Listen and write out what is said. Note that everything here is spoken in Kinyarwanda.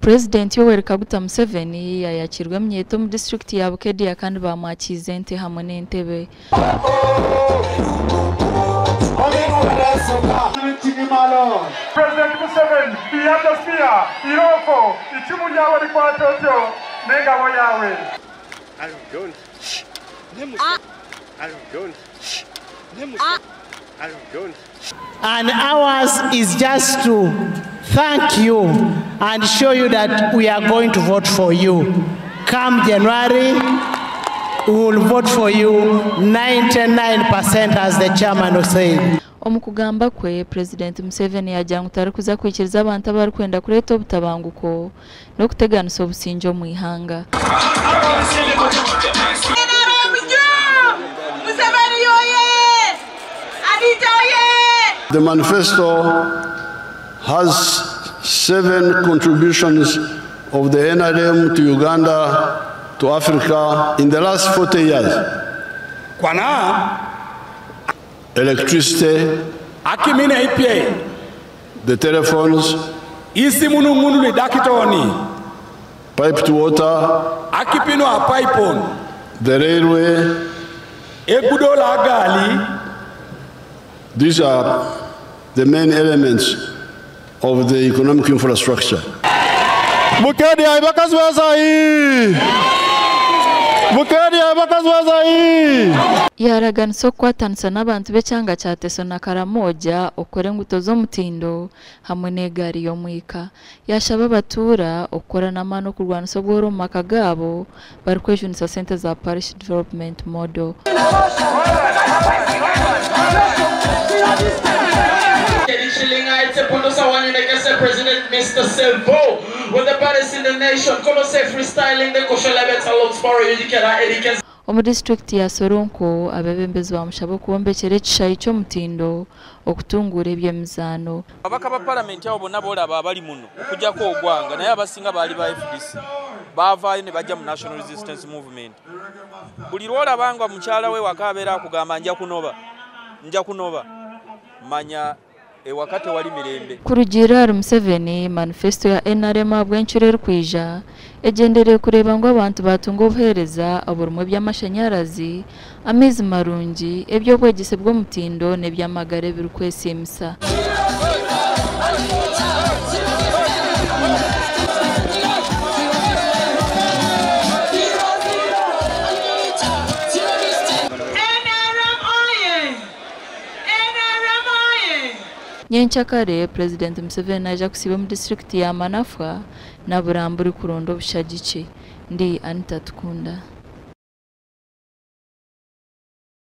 President Yoweri Kaguta Museveni yayakirwa myeto mu district ya Bukedya kandi bamwakize ente hamwe n'entebe. President Museveni biyadasiya iroko icumu ryawe rikwatotyo n'ingabo yawe. And ours is just to thank you and show you that we are going to vote for you. Come January, we will vote for you 99% as the chairman was saying. Omukugamba kwe President Museveni yajya ngutari kuza kwikiriza abantu abari kwenda kureta obutabanguko no kuteganisa obusinjo mu ihanga. The manifesto has 7 contributions of the NRM to Uganda, to Africa in the last 40 years. Electricity, the telephones, pipe to water, the railway. These are the main elements of the economic infrastructure. Bukedya ibakazwazayi. Bukedya ibakazwazayi. Yaraganso kwatanisa n'abantu becyanga cyateso na Karamoja okore nguto zo mutindo hamwe n'egari yo mwika. Yashaba batura okora namano kurwanisa bworo makagabo bari kwejunisa center za parish development model. President Mr. Selvo with the baddest in the nation. Come say freestyling the kosher levels along sparo yikera. Omu district ya Soronko abebembezi bamushabo kubombekera ekishayi cyo mutindo okutungura ebyemizano. Abaka ba parliament yabo bonna bolaba abali muno okujja ko ogwanga naye abasinga bali ba FDC bavaayo ne bajja mu National Resistance Movement. Buli lwola bangwa mukyala we wakabeera akugamba nja kunoba manya wakati wali mirembe. Kurugira Museveni manifesto ya NRM abwenchure rkwija egendere kureba ngo abantu batunga obuhereza aburumwe by'amashanyarazi amezi marungi ebyo bwegise bwo mutindo ne byamagare birukwesimisa. Nyenchakare President Museveni aja kusiba mu district ya Manafwa na Buramburi kurondo bushagice ndi Anita Tukunda.